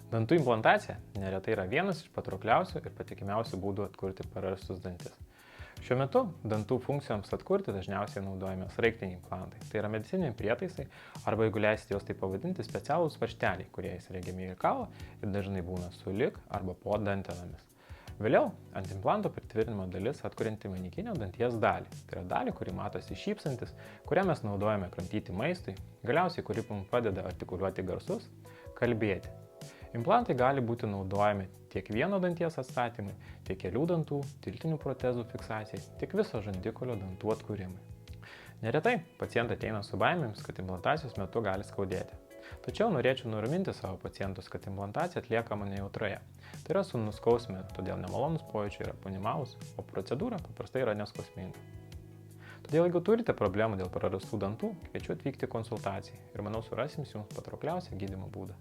Dantų implantacija neretai yra vienas iš patraukliausių ir patikimiausių būdų atkurti prarastus dantis. Šiuo metu dantų funkcijoms atkurti dažniausiai naudojami sraigtiniai implantai. Tai yra medicininiai prietaisai arba, jeigu leisite juos taip pavadinti, specialūs varžteliai, kurie įsirengiami į kaulą ir dažnai būna sulig arba po dantenomis. Vėliau ant implanto pritvirtinimo dalis atkurianti vainikinio danties dalį. Tai yra dalį, kuri matosi šypsantis, kurią mes naudojame kramtyti maistui, galiausiai kuri mums padeda artikuliuoti garsus, kalbėti. Implantai gali būti naudojami tiek vieno danties atstatymui, tiek kelių dantų, tiltinių protezų fiksacijai, tiek viso žandikaulio dantų atkūrimui. Neretai pacientai ateina su baimėmis, kad implantacijos metu gali skaudėti. Tačiau norėčiau nuraminti savo pacientus, kad implantacija atliekama nejautroje. Tai yra su nuskausme, todėl nemalonus pojūčiai yra minimalūs, o procedūra paprastai yra neskausminga. Todėl jeigu turite problemų dėl prarastų dantų, kviečiu atvykti konsultacijai ir manau surasim jums patraukliausią gydymo būdą.